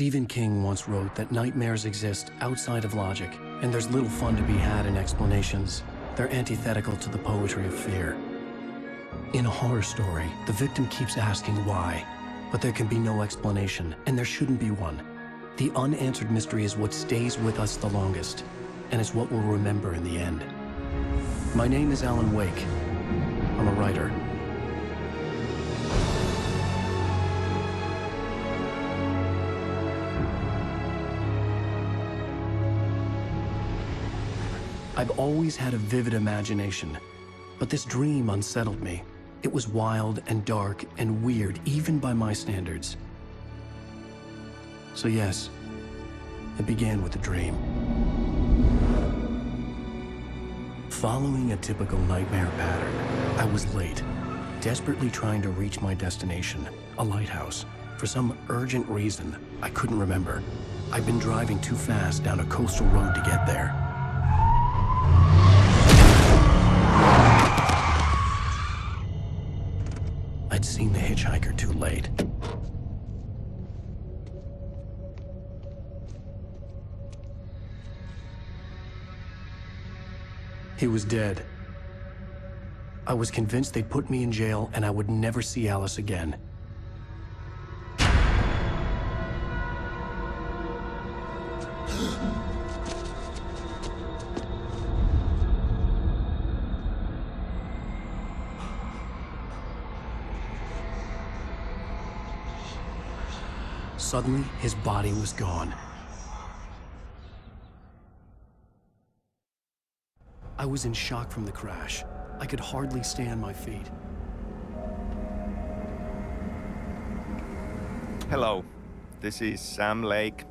Stephen King once wrote that nightmares exist outside of logic, and there's little fun to be had in explanations. They're antithetical to the poetry of fear. In a horror story, the victim keeps asking why, but there can be no explanation, and there shouldn't be one. The unanswered mystery is what stays with us the longest, and it's what we'll remember in the end. My name is Alan Wake. I'm a writer. I've always had a vivid imagination, but this dream unsettled me. It was wild and dark and weird, even by my standards. So yes, it began with a dream. Following a typical nightmare pattern, I was late, desperately trying to reach my destination, a lighthouse. For some urgent reason, I couldn't remember. I'd been driving too fast down a coastal road to get there. I'd seen the hitchhiker too late. He was dead. I was convinced they'd put me in jail and I would never see Alice again. Suddenly, his body was gone. I was in shock from the crash. I could hardly stay on my feet. Hello, this is Sam Lake.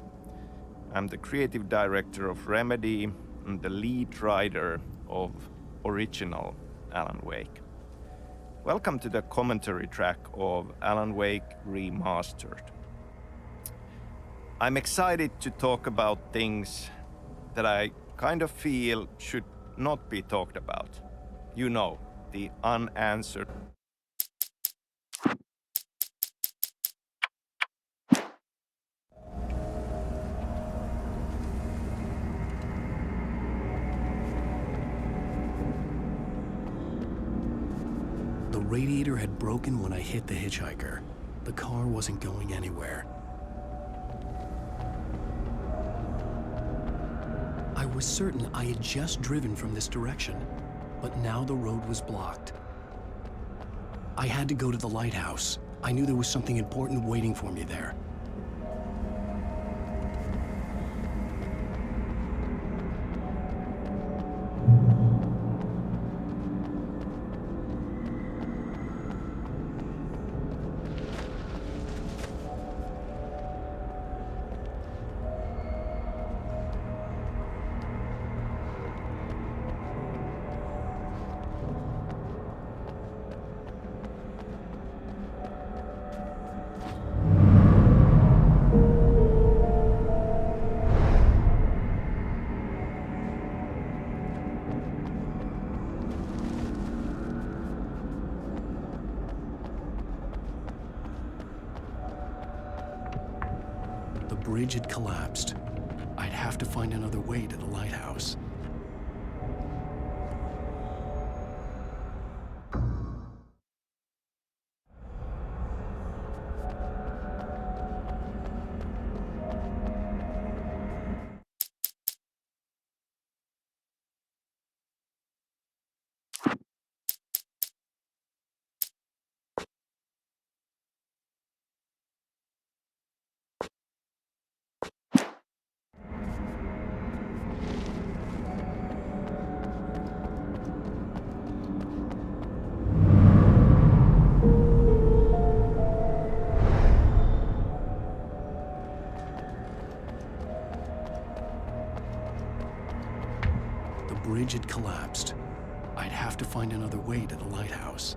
I'm the creative director of Remedy and the lead writer of original Alan Wake. Welcome to the commentary track of Alan Wake Remastered. I'm excited to talk about things that I kind of feel should not be talked about. You know, the unanswered. The radiator had broken when I hit the hitchhiker. The car wasn't going anywhere. I was certain I had just driven from this direction, but now the road was blocked. I had to go to the lighthouse. I knew there was something important waiting for me there. The bridge had collapsed. I'd have to find another way to the lighthouse. The bridge had collapsed. I'd have to find another way to the lighthouse.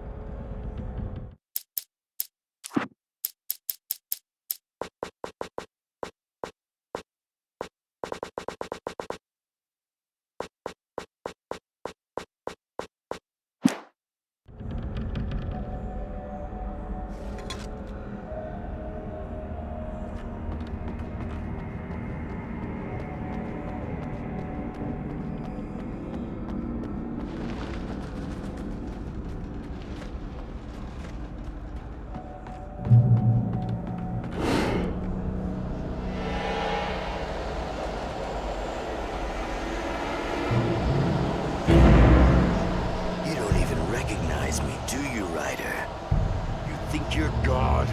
think you're God?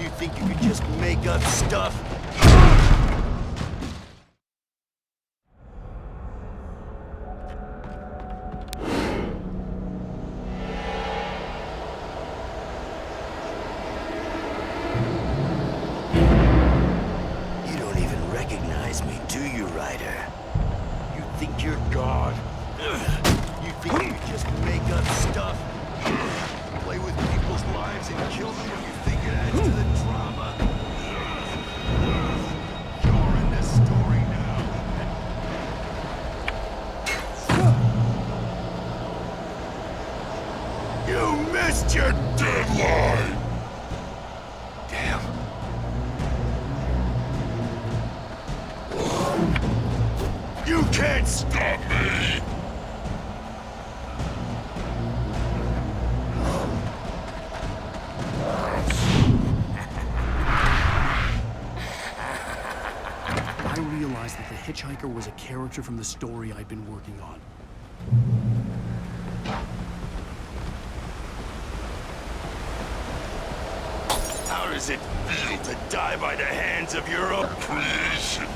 You think you could just make up stuff? You don't even recognize me, do you, Ryder? You think you're God? You think you could just make up stuff? Play with people's lives and kill them when you think it adds to the drama? You're in this story now. You missed your deadline! Damn. You can't stop me! I realized that the hitchhiker was a character from the story I'd been working on. How does it feel to die by the hands of your own creation?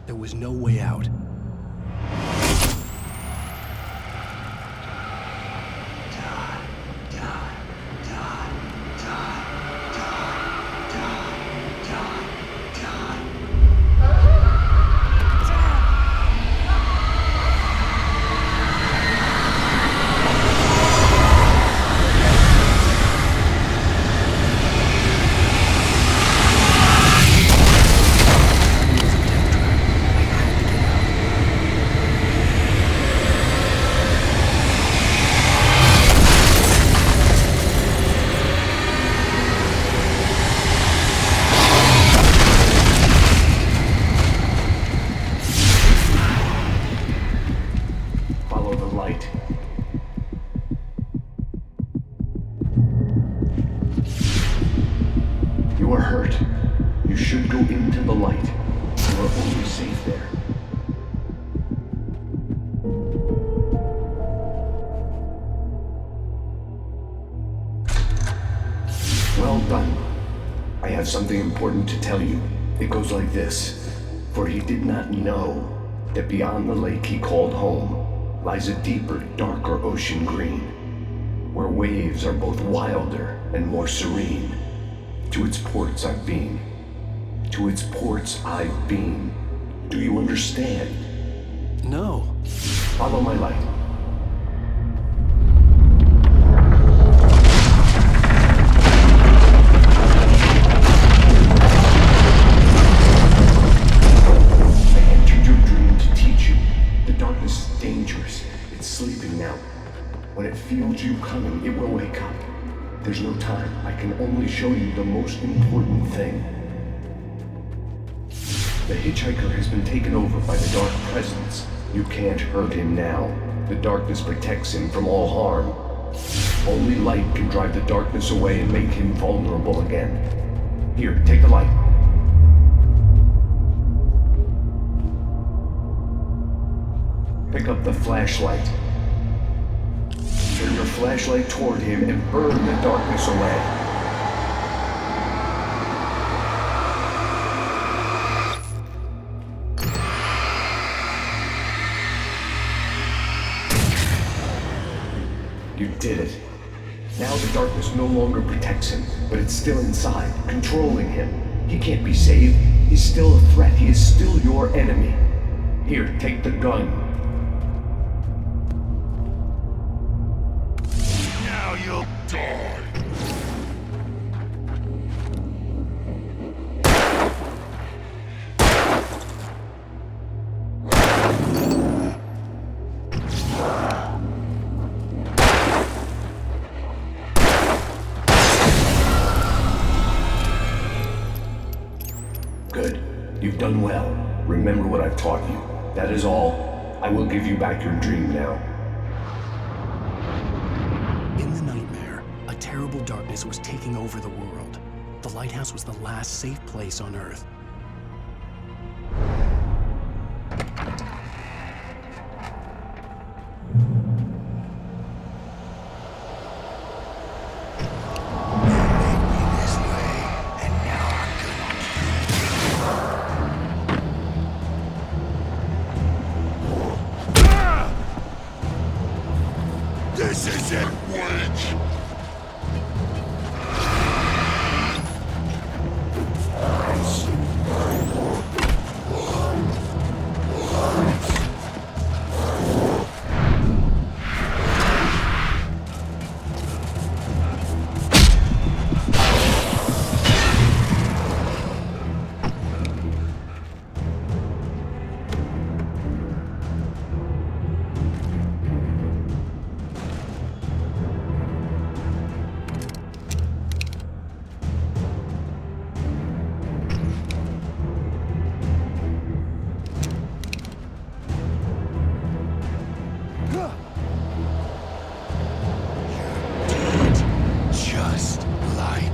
There was no way out. You are hurt. You should go into the light. You are only safe there. Well done. I have something important to tell you. It goes like this. For he did not know that beyond the lake he called home lies a deeper, darker ocean green, where waves are both wilder and more serene. To its ports I've been. To its ports I've been. Do you understand? No. Follow my light. I entered your dream to teach you. The darkness is dangerous. It's sleeping now. When it feels you coming, it will wake up. There's no time. I can only show you the most important thing. The hitchhiker has been taken over by the dark presence. You can't hurt him now. The darkness protects him from all harm. Only light can drive the darkness away and make him vulnerable again. Here, take the light. Pick up the flashlight. Turn your flashlight toward him and burn the darkness away. You did it. Now the darkness no longer protects him, but it's still inside, controlling him. He can't be saved. He's still a threat. He is still your enemy. Here, take the gun. Now you'll die. Good. You've done well. Remember what I've taught you. That is all. I will give you back your dream now. In the nightmare, a terrible darkness was taking over the world. The lighthouse was the last safe place on Earth. This isn't witch! Just like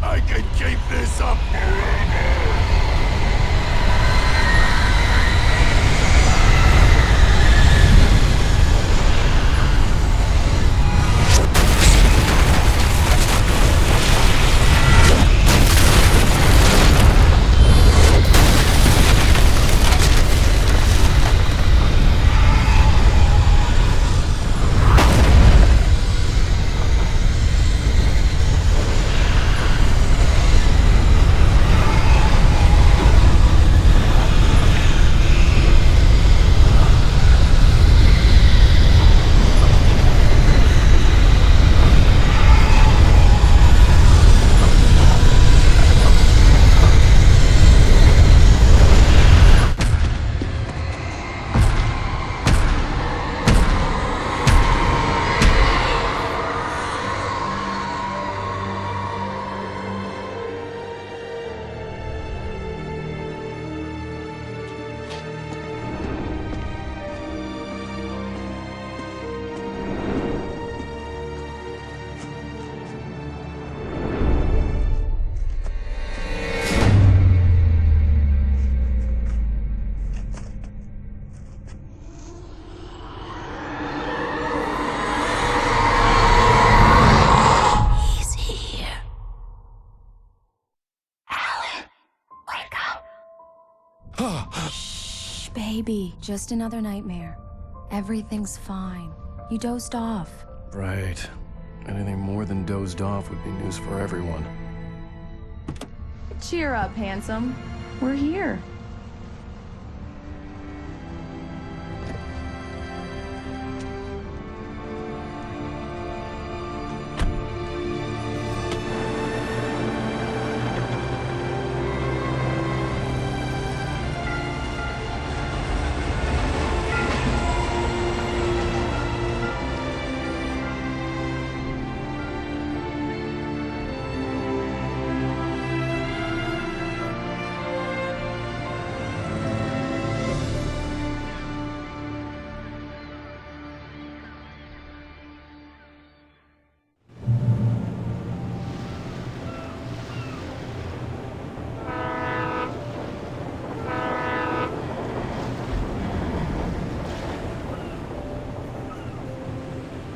I can keep this up forever. Shh, baby. Just another nightmare. Everything's fine. You dozed off. Right. Anything more than dozed off would be news for everyone. Cheer up, handsome. We're here.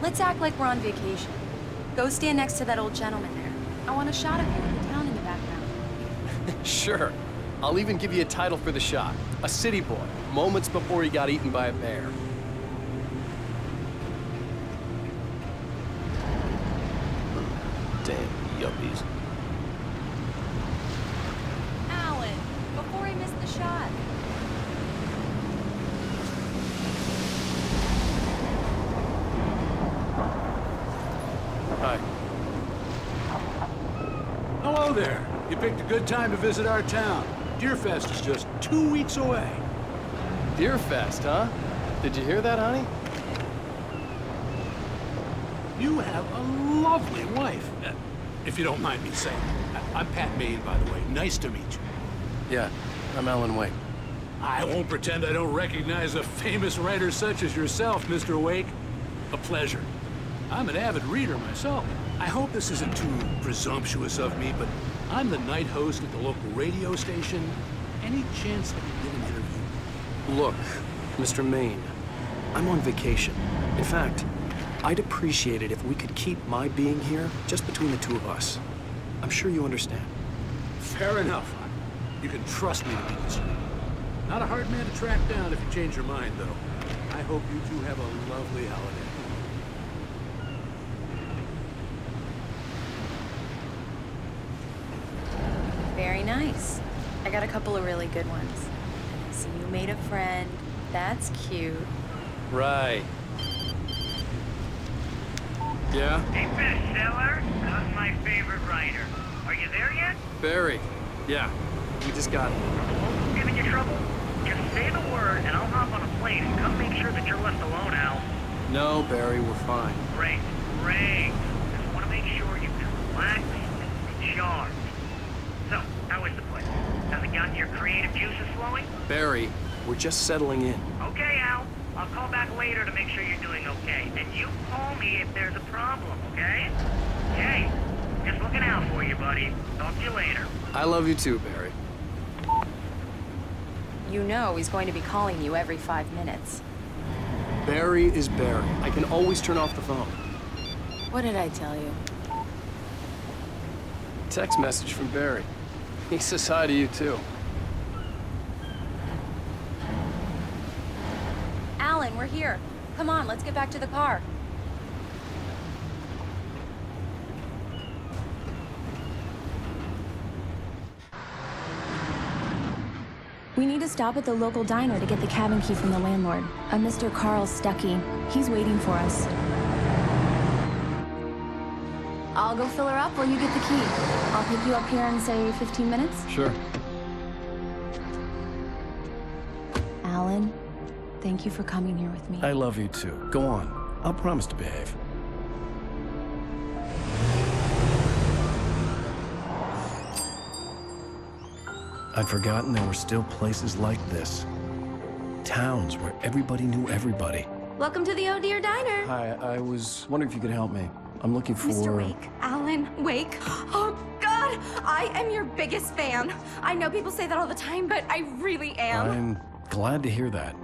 Let's act like we're on vacation. Go stand next to that old gentleman there. I want a shot of you with the town in the background. Sure. I'll even give you a title for the shot. A city boy, moments before he got eaten by a bear. Damn yuppies. Alan, before he missed the shot. Hi. Hello there. You picked a good time to visit our town. Deerfest is just 2 weeks away. Deerfest, huh? Did you hear that, honey? You have a lovely wife. If you don't mind me saying. I'm Pat Maine, by the way. Nice to meet you. Yeah, I'm Alan Wake. I won't pretend I don't recognize a famous writer such as yourself, Mr. Wake. A pleasure. I'm an avid reader myself. I hope this isn't too presumptuous of me, but I'm the night host at the local radio station. Any chance I could get an interview? Look, Mr. Maine, I'm on vacation. In fact, I'd appreciate it if we could keep my being here just between the two of us. I'm sure you understand. Fair enough. You can trust me to be discreet. Not a hard man to track down if you change your mind, though. I hope you two have a lovely holiday. Very nice. I got a couple of really good ones. And I see you made a friend. That's cute. Right. Yeah? Hey, bestseller, how's my favorite writer? Are you there yet? Barry. Yeah, we just got it. Momo's giving you trouble? Just say the word and I'll hop on a plane and come make sure that you're left alone, Al. No, Barry, we're fine. Great, great. Just want to make sure you can relax and recharge. So, how is the place? Has it gotten your creative juices flowing? Barry, we're just settling in. Okay, Al. I'll call back later to make sure you're doing okay. And you call me if there's a problem, okay? Hey, just looking out for you, buddy. Talk to you later. I love you too, Barry. You know he's going to be calling you every 5 minutes. Barry is Barry. I can always turn off the phone. What did I tell you? Text message from Barry. He says hi to you too. Alan, we're here. Come on, let's get back to the car. We need to stop at the local diner to get the cabin key from the landlord, a Mr. Carl Stuckey. He's waiting for us. I'll go fill her up while you get the key. I'll pick you up here in, say, 15 minutes? Sure. Alan, thank you for coming here with me. I love you too. Go on. I'll promise to behave. I'd forgotten there were still places like this. Towns where everybody knew everybody. Welcome to the Oh Dear Diner. Hi, I was wondering if you could help me. I'm looking for... Mr. Wake. Alan Wake. Oh, God! I am your biggest fan. I know people say that all the time, but I really am. I'm glad to hear that.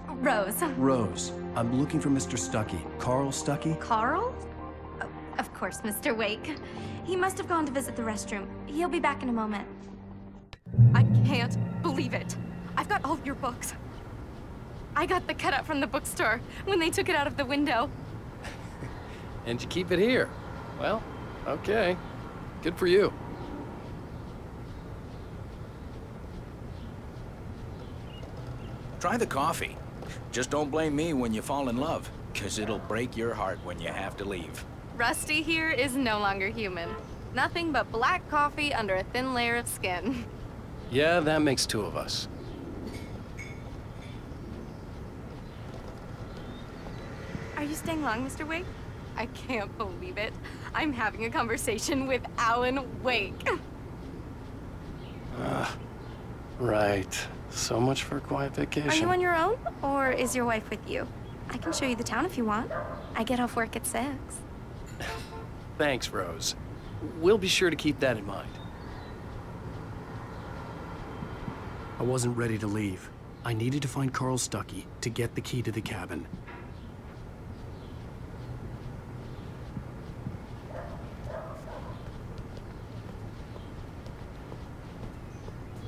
Rose. Rose, I'm looking for Mr. Stuckey. Carl Stuckey? Carl? Oh, of course, Mr. Wake. He must have gone to visit the restroom. He'll be back in a moment. I can't believe it. I've got all of your books. I got the cutout from the bookstore when they took it out of the window. And you keep it here. Well, okay. Good for you. Try the coffee. Just don't blame me when you fall in love, 'cause it'll break your heart when you have to leave. Rusty here is no longer human. Nothing but black coffee under a thin layer of skin. Yeah, that makes two of us. Are you staying long, Mr. Wake? I can't believe it. I'm having a conversation with Alan Wake. Right. So much for a quiet vacation. Are you on your own, or is your wife with you? I can show you the town if you want. I get off work at 6. Thanks, Rose. We'll be sure to keep that in mind. I wasn't ready to leave. I needed to find Carl Stuckey to get the key to the cabin.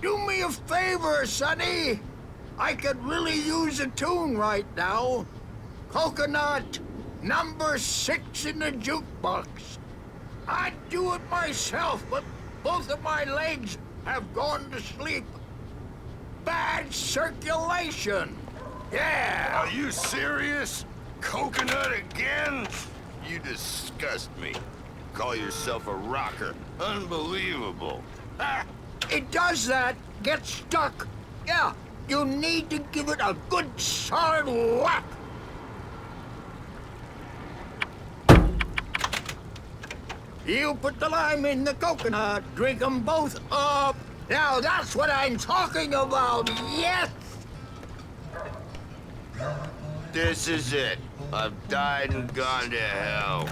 Do me a favor, Sonny. I could really use a tune right now. Coconut, number 6 in the jukebox. I'd do it myself, but both of my legs have gone to sleep. Bad circulation. Yeah. Are you serious? Coconut again? You disgust me. Call yourself a rocker. Unbelievable. Ah, it does that. Get stuck. Yeah, you need to give it a good solid whack. You put the lime in the coconut, drink them both up. Now that's what I'm talking about, yes! This is it. I've died and gone to hell.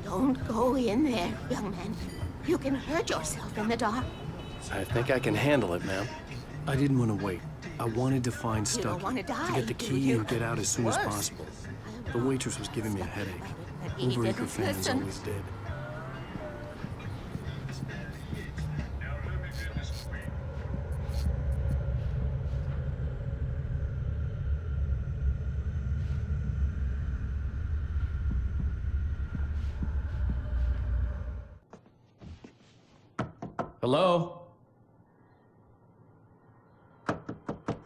Don't go in there, young man. You can hurt yourself in the dark. I think I can handle it, ma'am. I didn't want to wait. I wanted to find You don't Stucky, want to die, get the do key you? and get out as soon as Worse. possible. The waitress was giving me a headache. But he Overacre didn't fans listen. always did. Hello?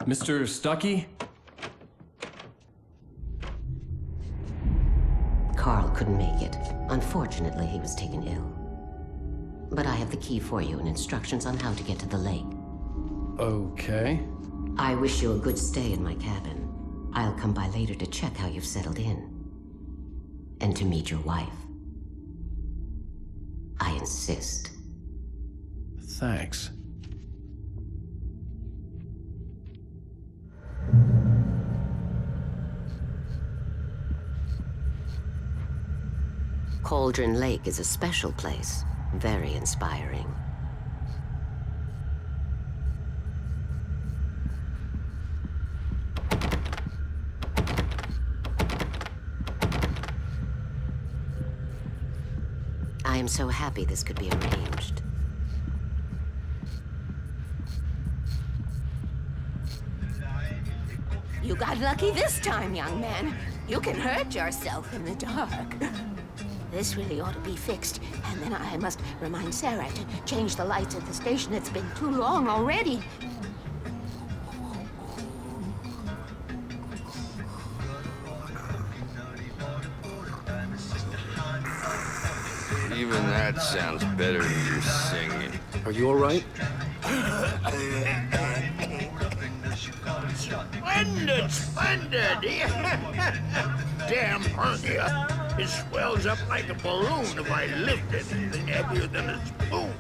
Mr. Stucky? Carl couldn't make it. Unfortunately, he was taken ill. But I have the key for you and instructions on how to get to the lake. Okay. I wish you a good stay in my cabin. I'll come by later to check how you've settled in. And to meet your wife. I insist. Thanks. Cauldron Lake is a special place. Very inspiring. I am so happy this could be arranged. You got lucky this time, young man. You can hurt yourself in the dark. This really ought to be fixed, and then I must remind Sarah to change the lights at the station. It's been too long already. Even that sounds better than your singing. Are you all right? Splendid, splendid! Damn hernia. It swells up like a balloon if I lift it. Heavier than a spoon.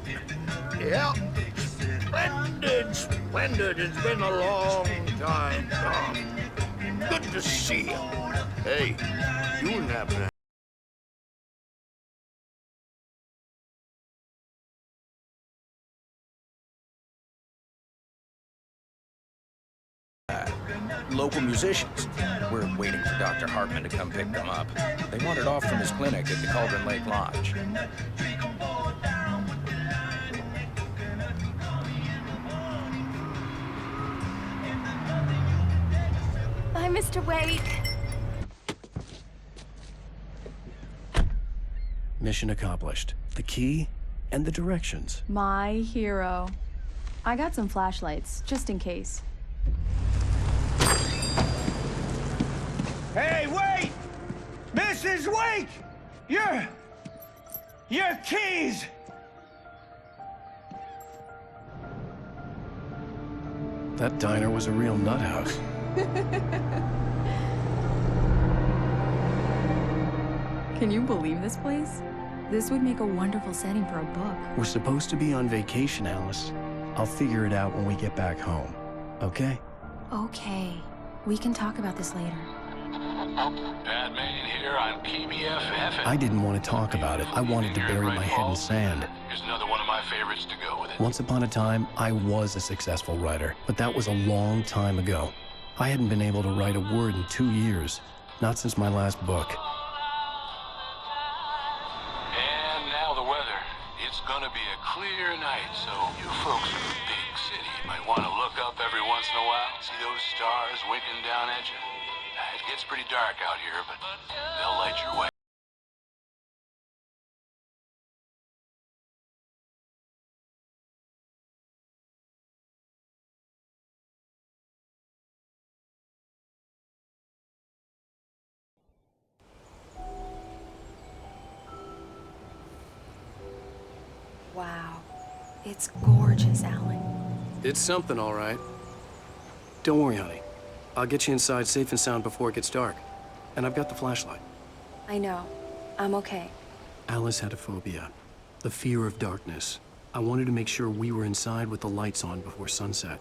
Yeah. Splendid, splendid. It's been a long time, Tom. Good to see you. Hey, you wouldn't happen to... Local musicians. We're waiting for Dr. Hartman to come pick them up. They wandered off from his clinic at the Cauldron Lake Lodge. Bye, Mr. Wake. Mission accomplished. The key and the directions. My hero. I got some flashlights, just in case. Hey, wait! Mrs. Wake! Your keys! That diner was a real nut house. Can you believe this place? This would make a wonderful setting for a book. We're supposed to be on vacation, Alice. I'll figure it out when we get back home. Okay? Okay. We can talk about this later. Batman here on PBF FM. I didn't want to talk about it. I wanted to bury my head in sand. Here's another one of my favorites to go with it. Once upon a time, I was a successful writer, but that was a long time ago. I hadn't been able to write a word in 2 years, not since my last book. And now the weather. It's gonna be a clear night, so you folks in the big city might want to look up every once in a while, see those stars winking down at you. It gets pretty dark out here, but they'll light your way. Wow. It's gorgeous, Alan. It's something, all right. Don't worry, honey. I'll get you inside safe and sound before it gets dark. And I've got the flashlight. I know. I'm okay. Alice had a phobia, the fear of darkness. I wanted to make sure we were inside with the lights on before sunset.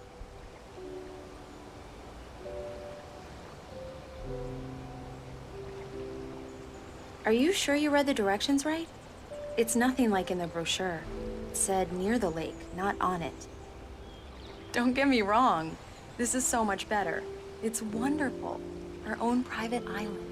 Are you sure you read the directions right? It's nothing like in the brochure. It said near the lake, not on it. Don't get me wrong. This is so much better. It's wonderful. Our own private island.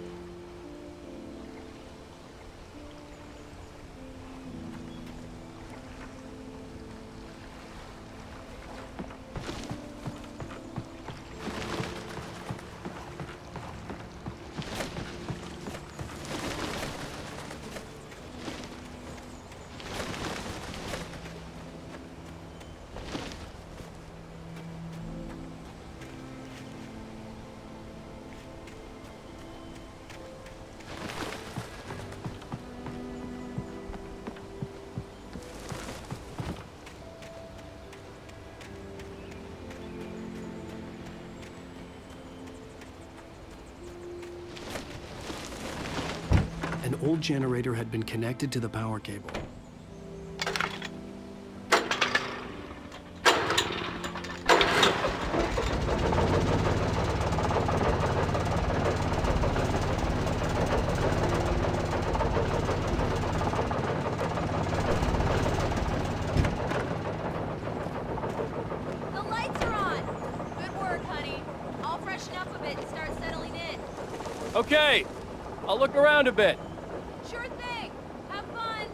An old generator had been connected to the power cable. The lights are on! Good work, honey. I'll freshen up a bit and start settling in. Okay, I'll look around a bit. Sure thing. Have fun.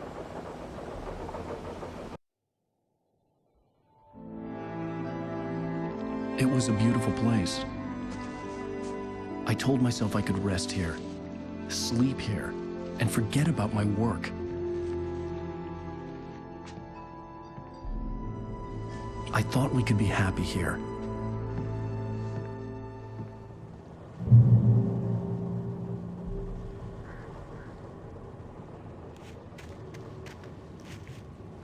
It was a beautiful place. I told myself I could rest here, sleep here, and forget about my work. I thought we could be happy here.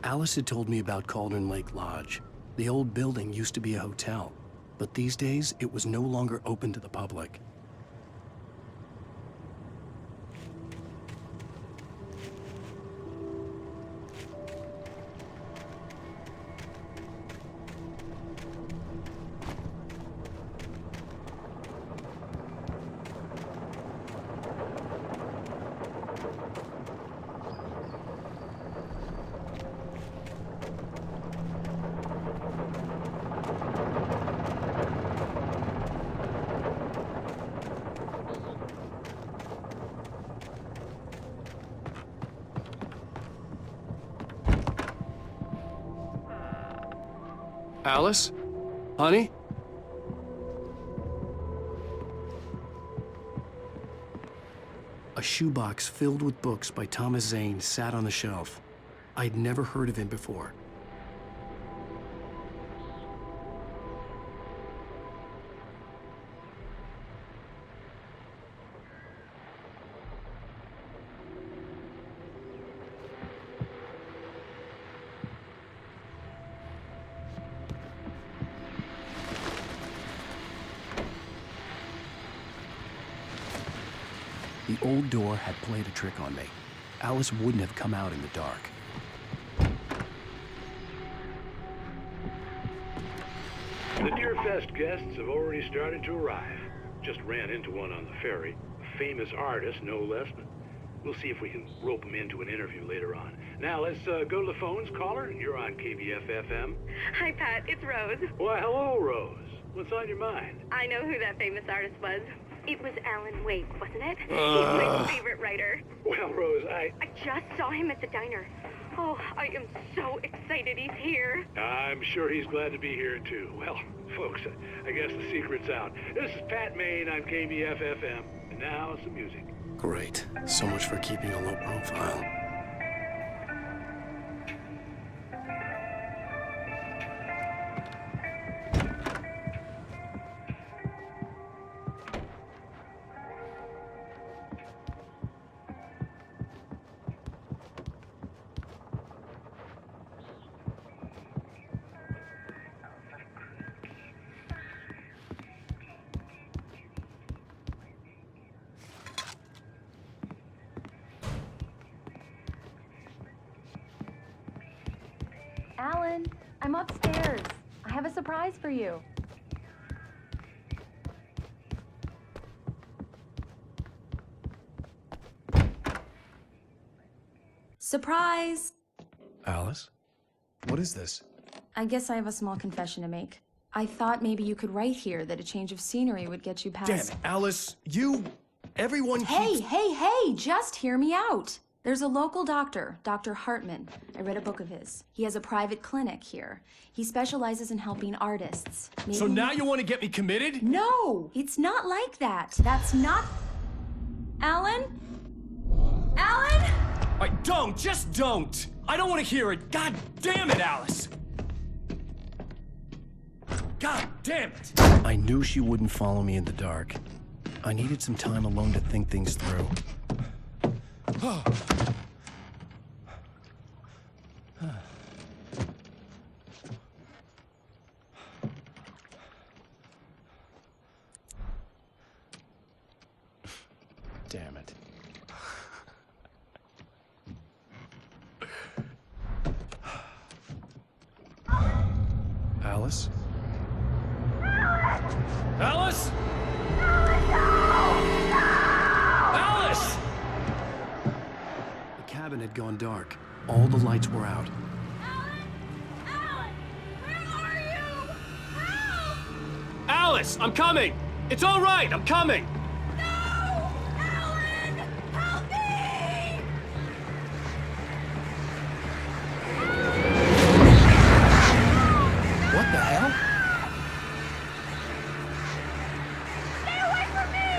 Alice had told me about Cauldron Lake Lodge. The old building used to be a hotel, but these days it was no longer open to the public. Alice? Honey? A shoebox filled with books by Thomas Zane sat on the shelf. I'd never heard of him before. The old door had played a trick on me. Alice wouldn't have come out in the dark. The Deerfest guests have already started to arrive. Just ran into one on the ferry. A famous artist, no less. But we'll see if we can rope him into an interview later on. Now, let's go to the phones. Caller, you're on KBF-FM. Hi, Pat. It's Rose. Why, hello, Rose. What's on your mind? I know who that famous artist was. It was Alan Wake, wasn't it? He's my favorite writer. Well, Rose, I just saw him at the diner. Oh, I am so excited he's here. I'm sure he's glad to be here, too. Well, folks, I guess the secret's out. This is Pat Maine on KBF-FM, and now some music. Great. So much for keeping a low profile. Alan, I'm upstairs. I have a surprise for you. Surprise! Alice? What is this? I guess I have a small confession to make. I thought maybe you could write here that a change of scenery would get you past— Damn it, Alice! Everyone keeps— Hey! Just hear me out! There's a local doctor, Dr. Hartman. I read a book of his. He has a private clinic here. He specializes in helping artists. So now you want to get me committed? No! It's not like that. That's not— Alan? Alan? Just don't! I don't want to hear it! God damn it, Alice! God damn it! I knew she wouldn't follow me in the dark. I needed some time alone to think things through. Damn it. Alice? Alice? Alice! The cabin had gone dark. All the lights were out. Alice, I'm coming! It's all right, I'm coming! What the hell? Stay away from me!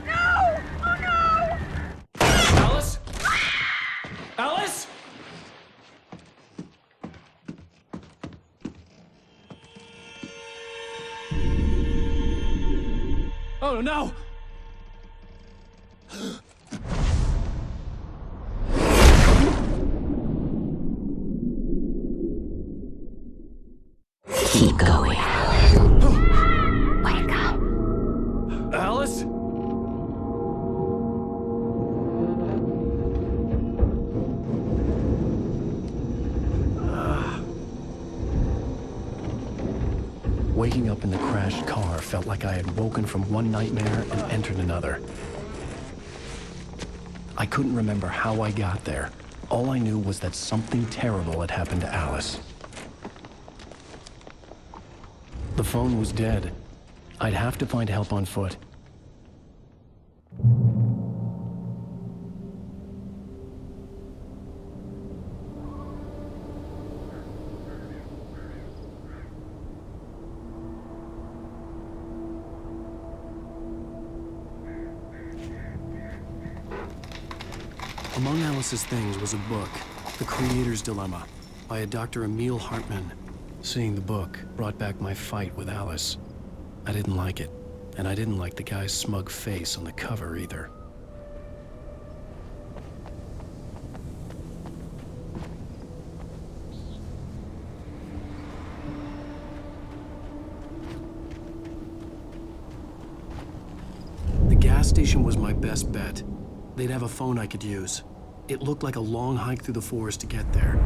No! Oh no! Alice? Alice? Oh no! Keep going. Wake up. Alice? Waking up in the crashed car felt like I had woken from one nightmare and entered another. I couldn't remember how I got there. All I knew was that something terrible had happened to Alice. The phone was dead. I'd have to find help on foot. Among Alice's things was a book, The Creator's Dilemma, by a Dr. Emil Hartman. Seeing the book brought back my fight with Alice. I didn't like it, and I didn't like the guy's smug face on the cover either. The gas station was my best bet. They'd have a phone I could use. It looked like a long hike through the forest to get there.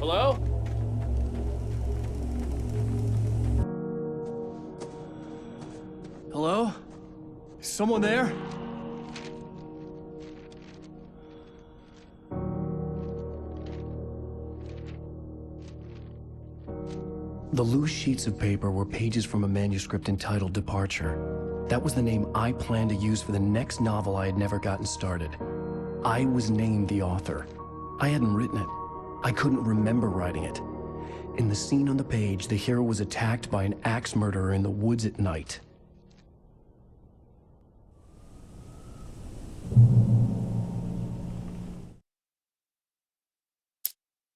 Hello? Hello? Is someone there? The loose sheets of paper were pages from a manuscript entitled Departure. That was the name I planned to use for the next novel I had never gotten started. I was named the author. I hadn't written it. I couldn't remember writing it. In the scene on the page, the hero was attacked by an axe murderer in the woods at night.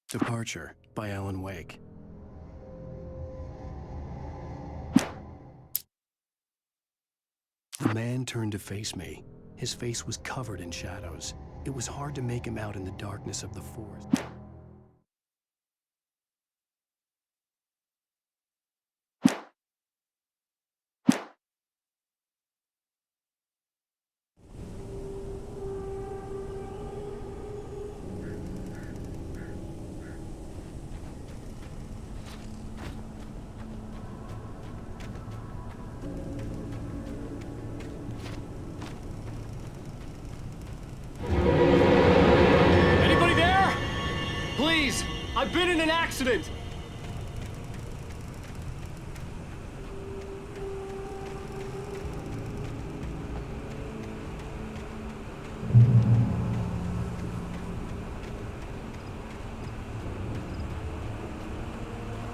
Departure by Alan Wake. The man turned to face me. His face was covered in shadows. It was hard to make him out in the darkness of the forest. I've been in an accident!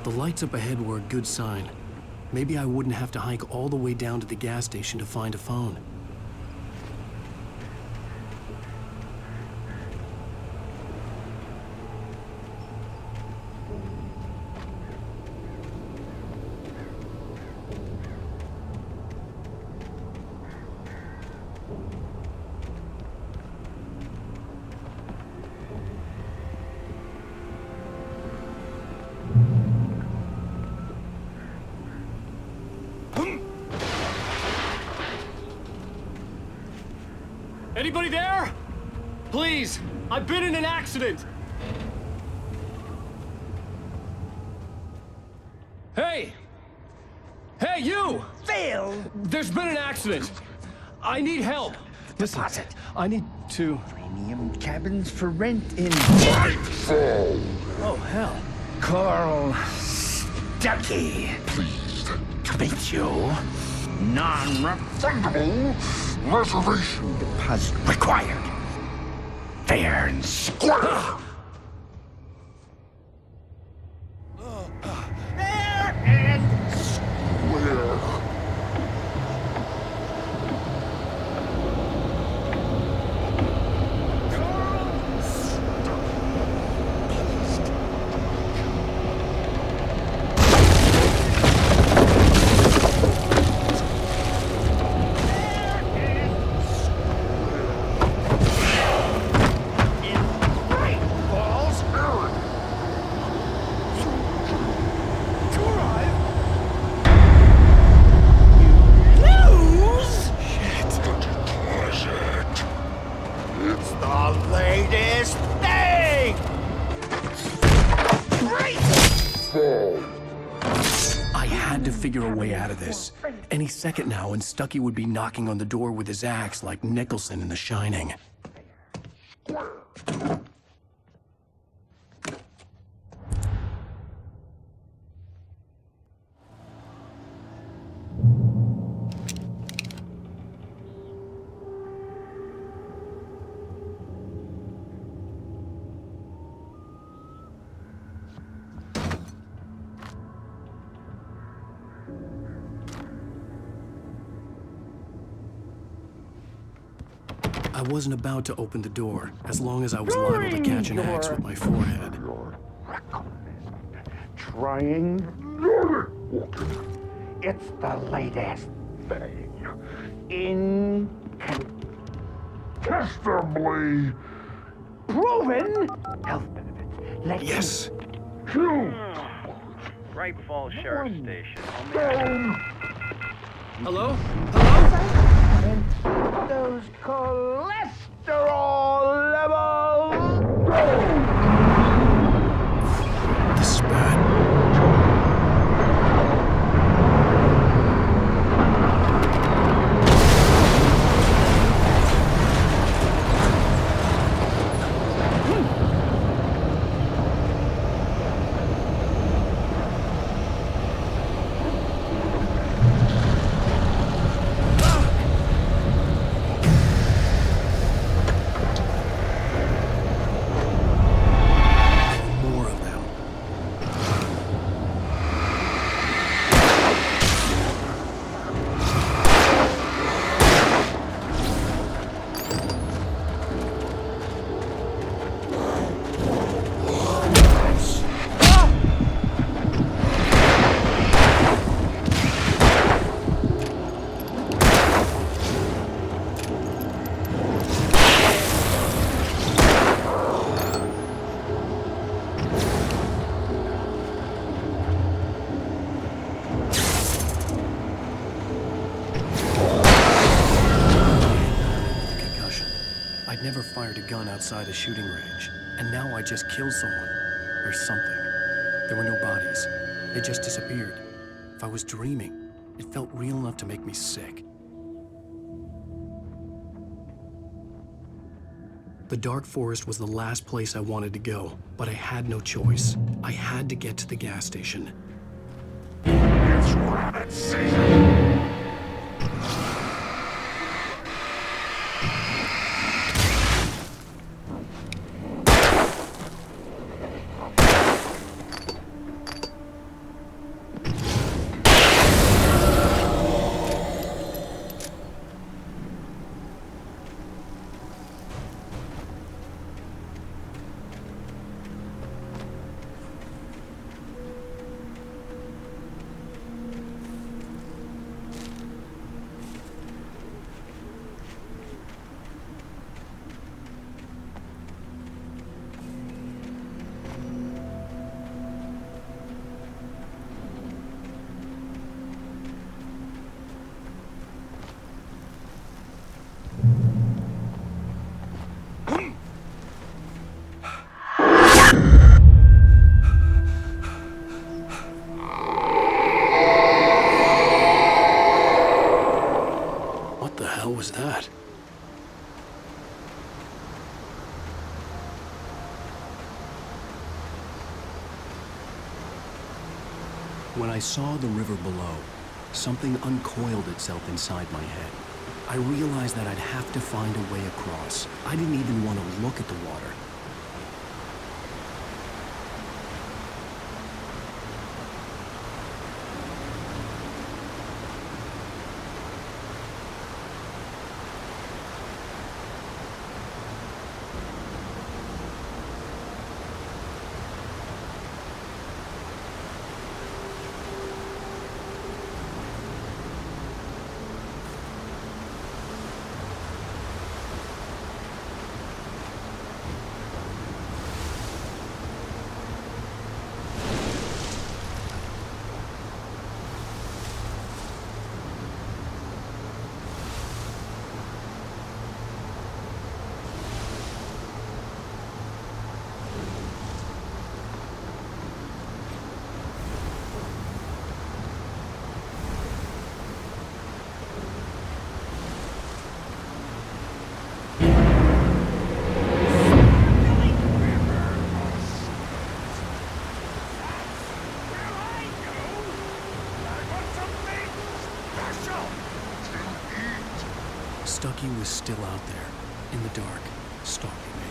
The lights up ahead were a good sign. Maybe I wouldn't have to hike all the way down to the gas station to find a phone. Anybody there? Please, I've been in an accident! Hey! Hey, you! Phil! There's been an accident! I need help! Listen, Deposit. I need to... Premium cabins for rent in... Nightfall! Oh, hell. Carl Stuckey. Pleased To meet you. Non-refundable reservation deposit required. Fair and square. Fair and square. Figure a way out of this. Any second now, and Stuckey would be knocking on the door with his axe like Nicholson in The Shining. I wasn't about to open the door, as long as I was liable to catch an axe with my forehead. Trying. It's the latest thing. Incontestably proven health benefits. Yes. Bright Falls Sheriff Station. Hello? And those cholesterol levels. I'd never fired a gun outside a shooting range, and now I just killed someone. Or something. There were no bodies. They just disappeared. If I was dreaming, it felt real enough to make me sick. The dark forest was the last place I wanted to go, but I had no choice. I had to get to the gas station. It's rabbit season! Was that? When I saw the river below, something uncoiled itself inside my head. I realized that I'd have to find a way across. I didn't even want to look at the water. Stucky was still out there, in the dark, stalking me.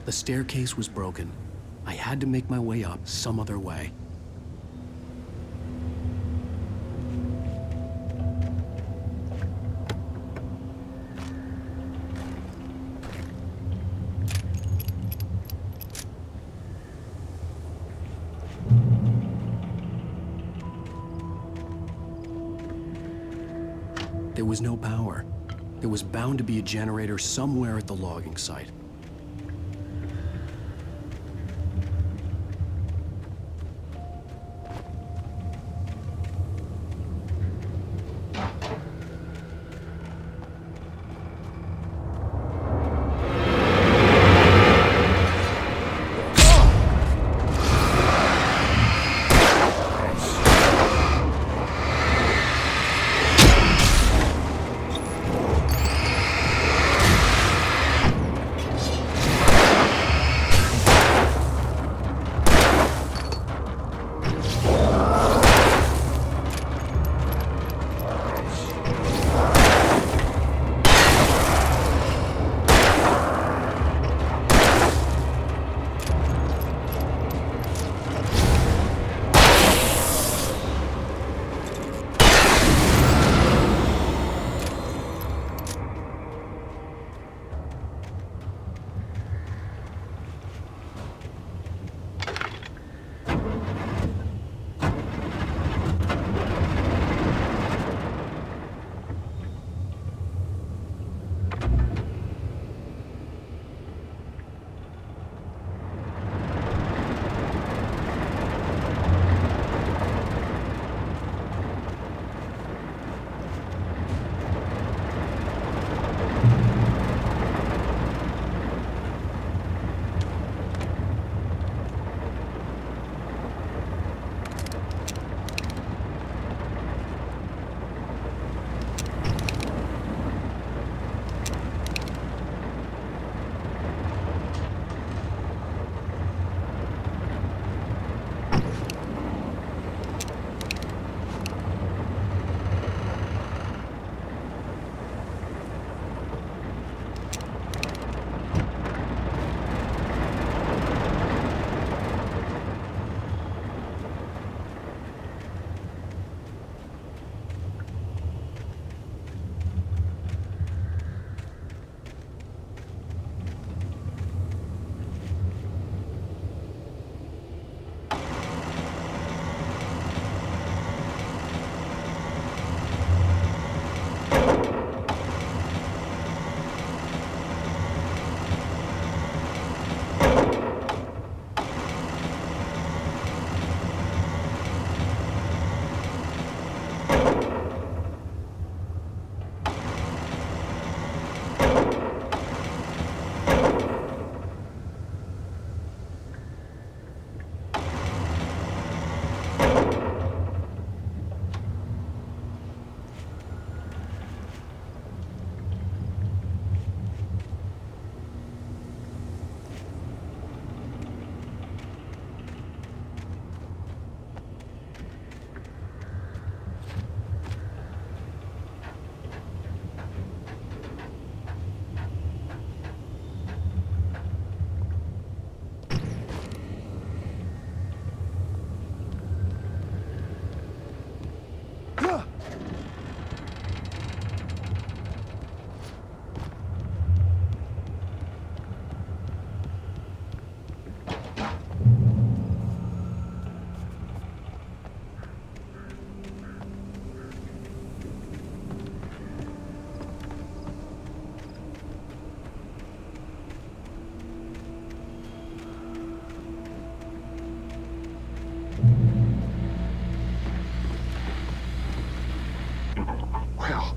The staircase was broken. I had to make my way up some other way. There was no power. There was bound to be a generator somewhere at the logging site.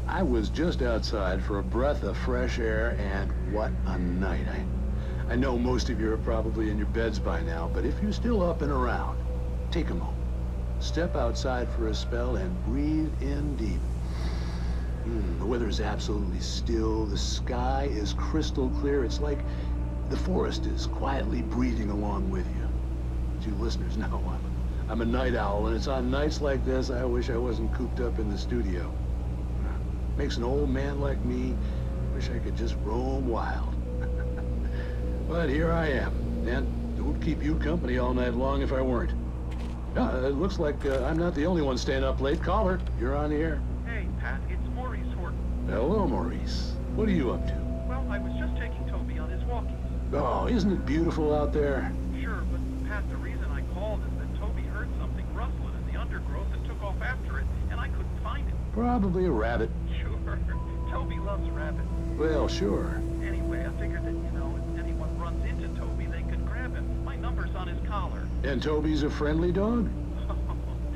I was just outside for a breath of fresh air, and what a night. I know most of you are probably in your beds by now, but if you're still up and around, take a moment. Step outside for a spell and breathe in deep. The weather is absolutely still. The sky is crystal clear. It's like the forest is quietly breathing along with you. As you listeners know, I'm a night owl, and it's on nights like this I wish I wasn't cooped up in the studio. Makes an old man like me wish I could just roam wild. But here I am, and it would keep you company all night long if I weren't. It looks like I'm not the only one staying up late. Caller, you're on the air. Hey, Pat, it's Maurice Horton. Hello, Maurice. What are you up to? Well, I was just taking Toby on his walkies. Oh, isn't it beautiful out there? Sure, but Pat, the reason I called is that Toby heard something rustling in the undergrowth and took off after it, and I couldn't find it. Probably a rabbit. Sure. Toby loves rabbits. Well, sure. Anyway, I figured that, if anyone runs into Toby, they could grab him. My number's on his collar. And Toby's a friendly dog?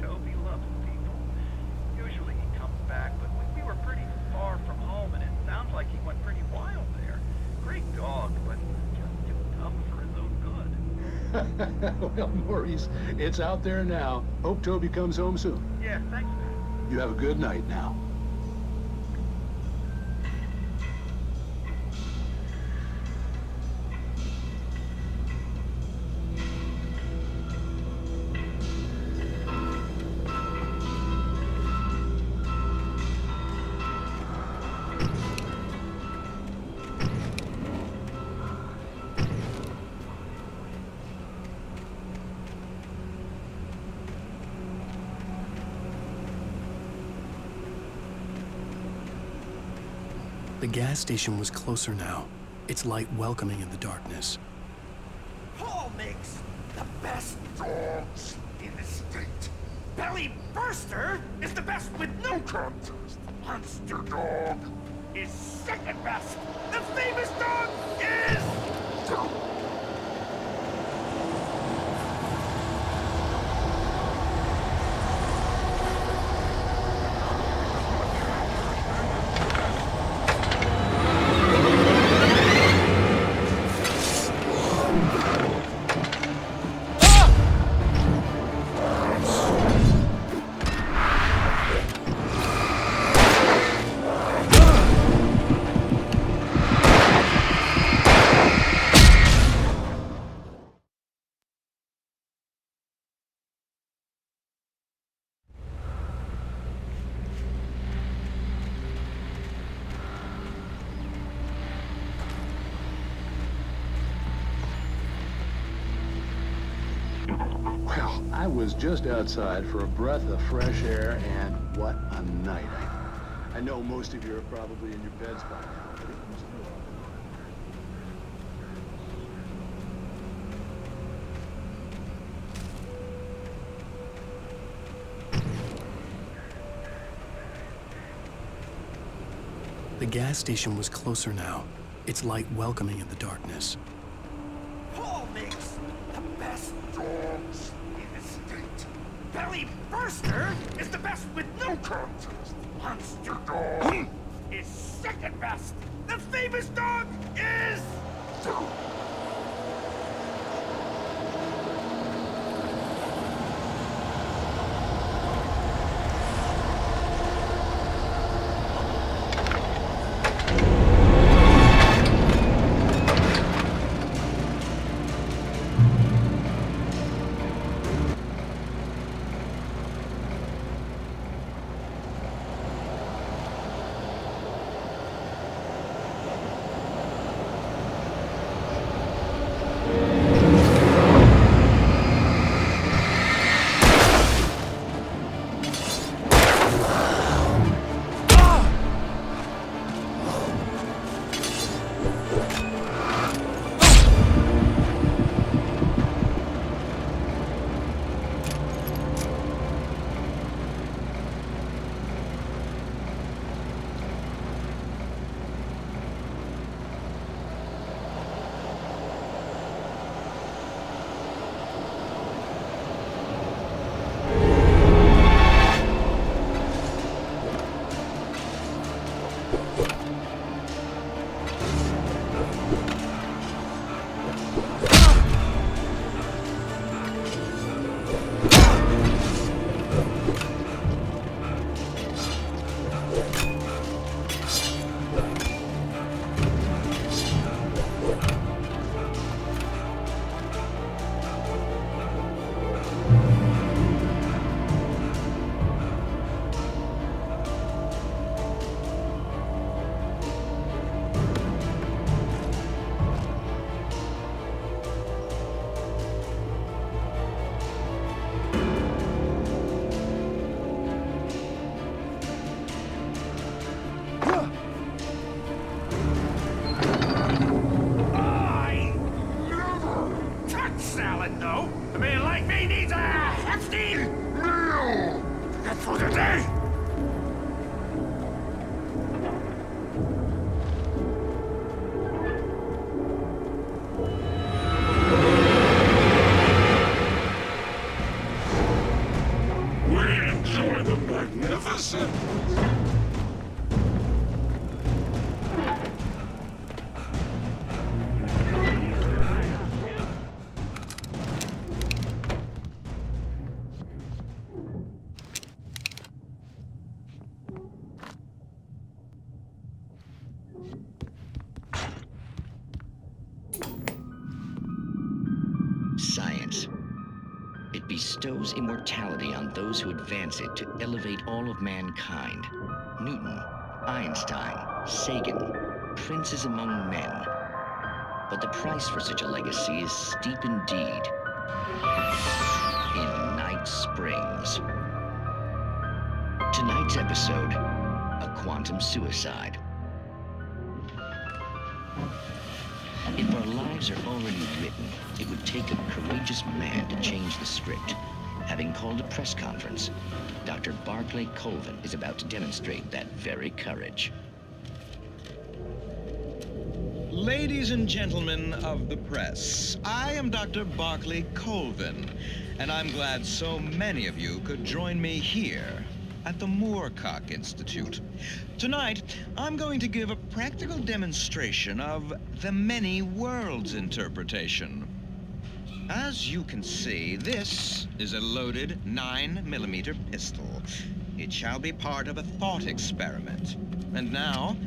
Toby loves people. Usually he comes back, but we were pretty far from home, and it sounds like he went pretty wild there. Great dog, but just too tough for his own good. Well, Maurice, it's out there now. Hope Toby comes home soon. Yeah, thanks, man. You have a good night now. The gas station was closer now, its light welcoming in the darkness. Paul makes the best dogs in the state. Belly Burster is the best with no contest. Monster Dog is second best. The famous dog is... Well, I was just outside for a breath of fresh air, and what a night. I know most of you are probably in your beds by now, but it was still up. The gas station was closer now, its light welcoming in the darkness. Paul makes the best dogs in the state. Belly Burster is the best with no contest. Monster Dog is second best. The famous dog is... Magnificent! Science. It bestows immortality on those who advance it to elevate all of mankind. Newton, Einstein, Sagan, princes among men. But the price for such a legacy is steep indeed. In Night Springs. Tonight's episode, a quantum suicide. If our lives are already written, it would take a courageous man to change the script. Having called a press conference, Dr. Barclay Colvin is about to demonstrate that very courage. Ladies and gentlemen of the press, I am Dr. Barclay Colvin, and I'm glad so many of you could join me here at the Moorcock Institute. Tonight, I'm going to give a practical demonstration of the many worlds interpretation. As you can see, this is a loaded 9mm pistol. It shall be part of a thought experiment. And now,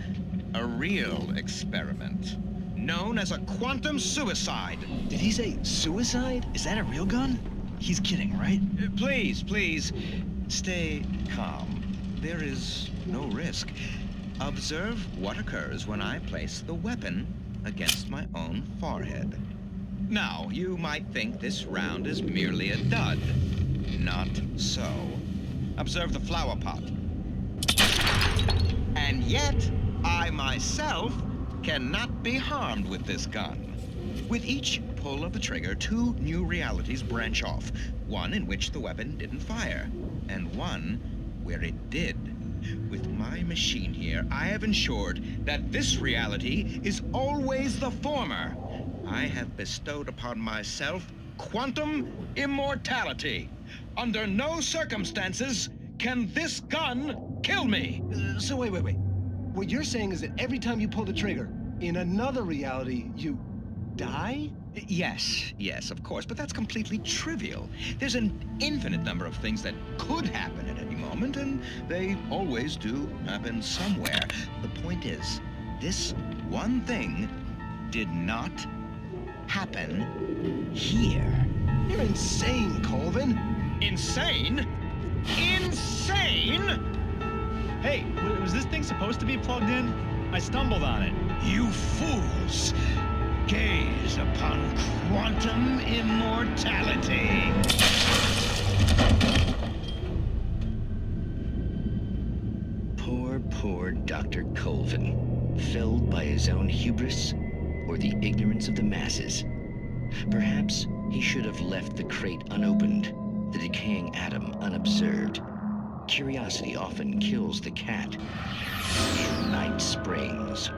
a real experiment, known as a quantum suicide. Did he say suicide? Is that a real gun? He's kidding, right? Please, stay calm. There is no risk. Observe what occurs when I place the weapon against my own forehead. Now, you might think this round is merely a dud. Not so. Observe the flower pot. And yet, I myself cannot be harmed with this gun. With each pull of the trigger, two new realities branch off. One in which the weapon didn't fire, and one where it did. With my machine here, I have ensured that this reality is always the former. I have bestowed upon myself quantum immortality. Under no circumstances can this gun kill me. So wait. What you're saying is that every time you pull the trigger, in another reality, you die? Yes, of course, but that's completely trivial. There's an infinite number of things that could happen at any moment, and they always do happen somewhere. The point is, this one thing did not happen here. You're insane, Colvin. Insane? Insane? Hey, was this thing supposed to be plugged in? I stumbled on it. You fools! Gaze upon quantum immortality. Poor Dr. Colvin, felled by his own hubris or the ignorance of the masses. Perhaps he should have left the crate unopened, the decaying atom unobserved. Curiosity often kills the cat. In Night Springs.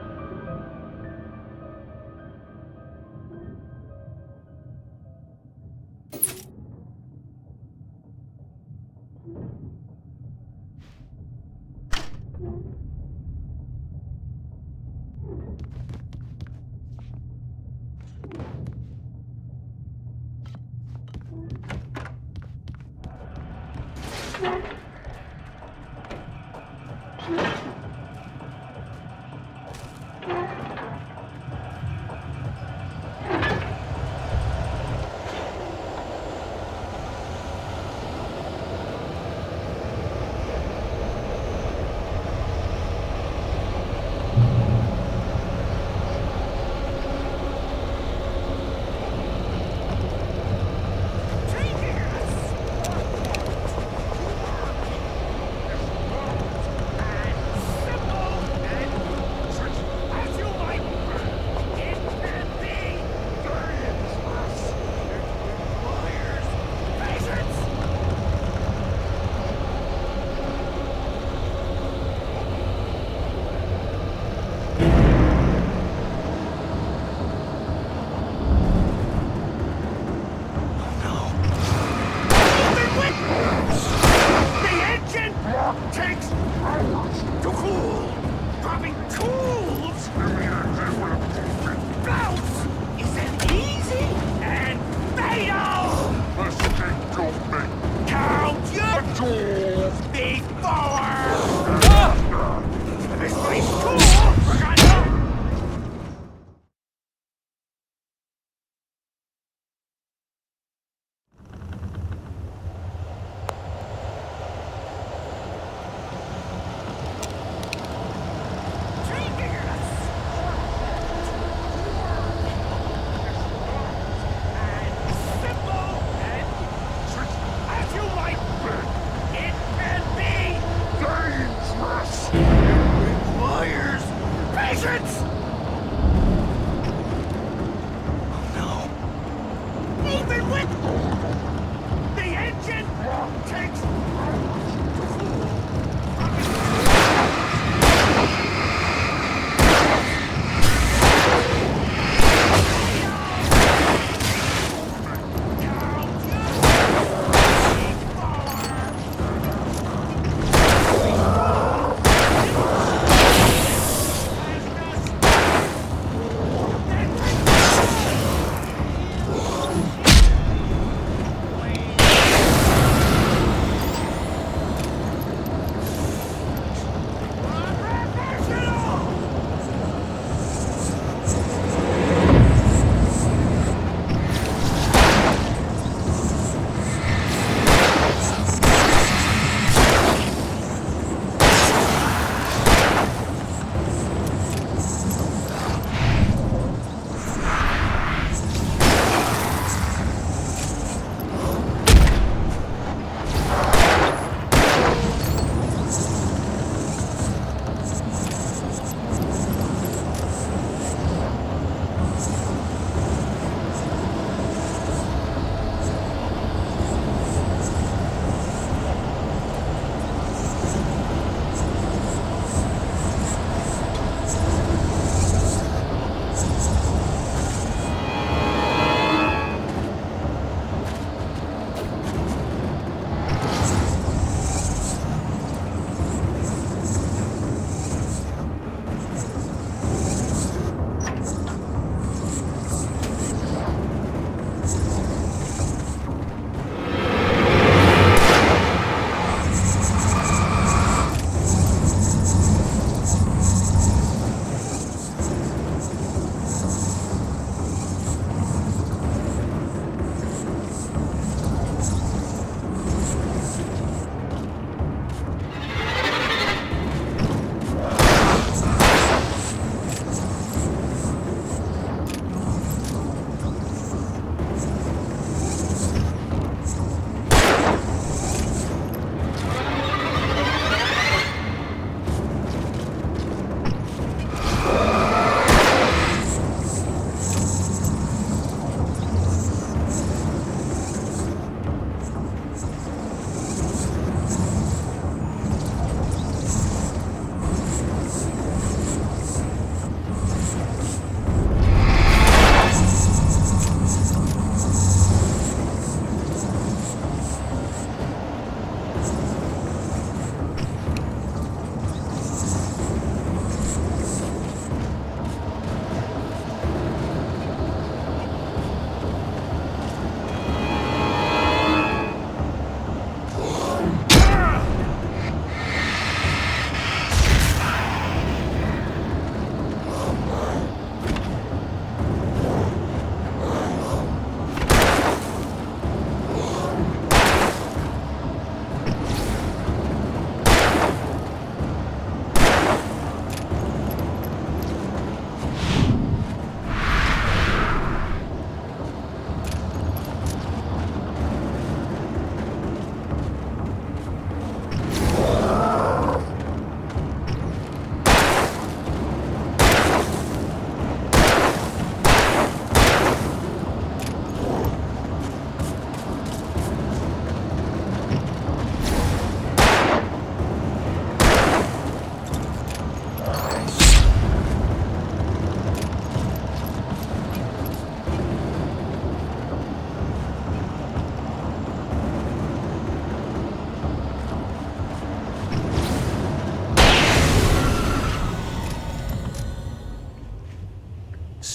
takes hours to cool. Dropping tools bounce isn't easy and fatal. Count your tools before. This place cool.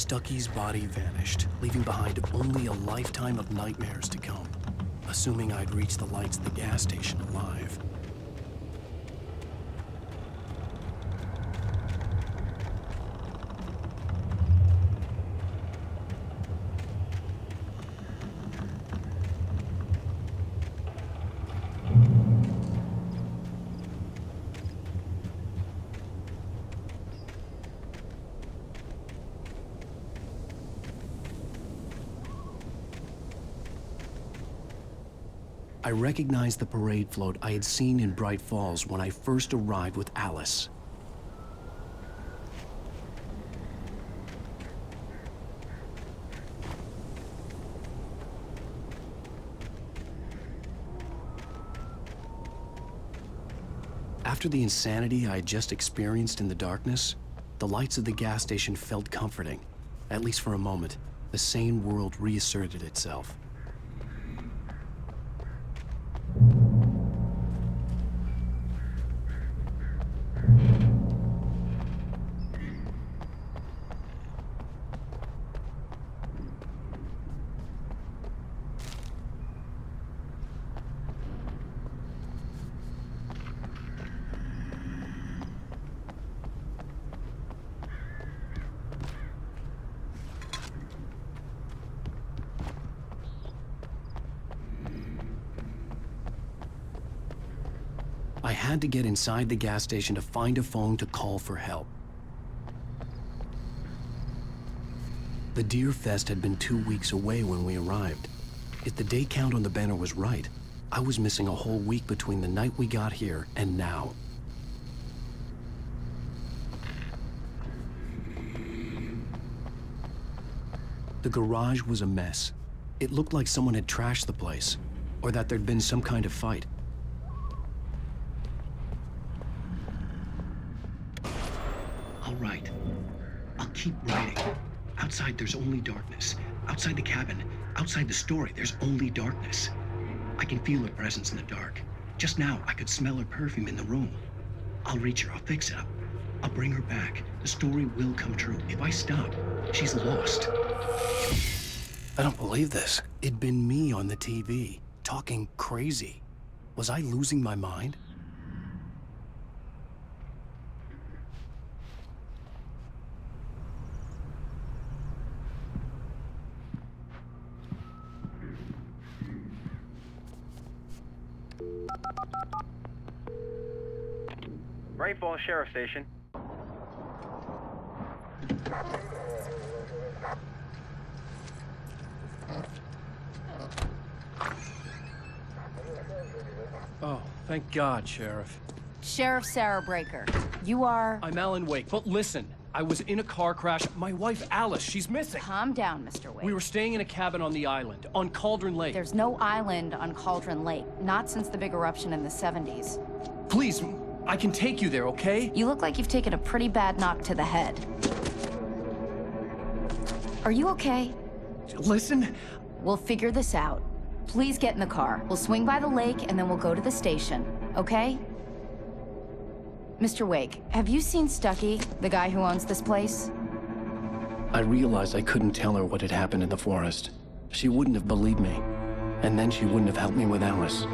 Stucky's body vanished, leaving behind only a lifetime of nightmares to come, assuming I'd reach the lights at the gas station alive. I recognized the parade float I had seen in Bright Falls when I first arrived with Alice. After the insanity I had just experienced in the darkness, the lights of the gas station felt comforting. At least for a moment, the sane world reasserted itself. I had to get inside the gas station to find a phone to call for help. The Deer Fest had been 2 weeks away when we arrived. If the day count on the banner was right, I was missing a whole week between the night we got here and now. The garage was a mess. It looked like someone had trashed the place, or that there'd been some kind of fight. All right. I'll keep writing. Outside, there's only darkness. Outside the cabin, outside the story, there's only darkness. I can feel her presence in the dark. Just now, I could smell her perfume in the room. I'll reach her. I'll fix it up. I'll bring her back. The story will come true. If I stop, she's lost. I don't believe this. It'd been me on the TV, talking crazy. Was I losing my mind? Bright Falls Sheriff Station. Oh, thank God, Sheriff. Sheriff Sarah Breaker. You are... I'm Alan Wake, but listen. I was in a car crash. My wife, Alice, she's missing. Calm down, Mr. Wake. We were staying in a cabin on the island, on Cauldron Lake. There's no island on Cauldron Lake. Not since the big eruption in the 70s. Please, I can take you there, okay? You look like you've taken a pretty bad knock to the head. Are you okay? Listen. We'll figure this out. Please get in the car. We'll swing by the lake and then we'll go to the station, okay? Mr. Wake, have you seen Stucky, the guy who owns this place? I realized I couldn't tell her what had happened in the forest. She wouldn't have believed me. And then she wouldn't have helped me with Alice.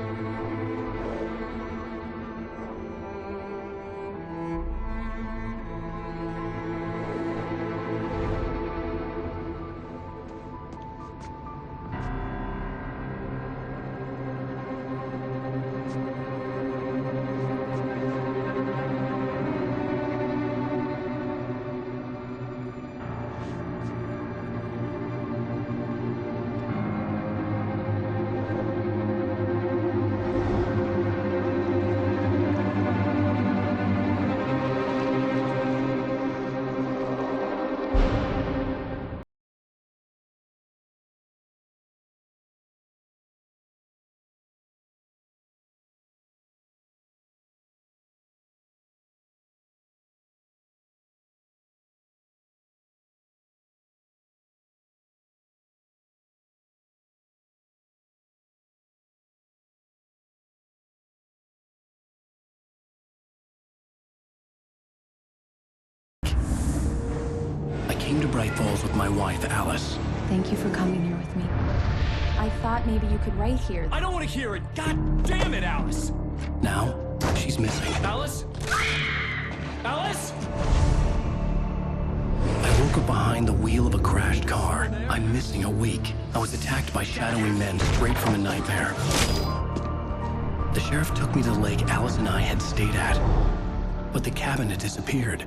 Great Falls with my wife, Alice. Thank you for coming here with me. I thought maybe you could write here. I don't want to hear it! God damn it, Alice! Now, she's missing. Alice? Alice? I woke up behind the wheel of a crashed car. I'm missing a week. I was attacked by shadowy men straight from a nightmare. The sheriff took me to the lake Alice and I had stayed at, but the cabin had disappeared.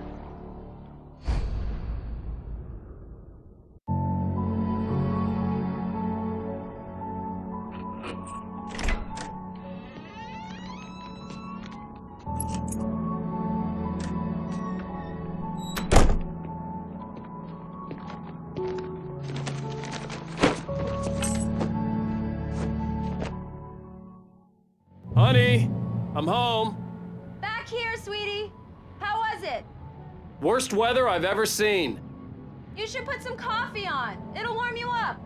Honey, I'm home. Back here, sweetie. How was it? Worst weather I've ever seen. You should put some coffee on. It'll warm you up.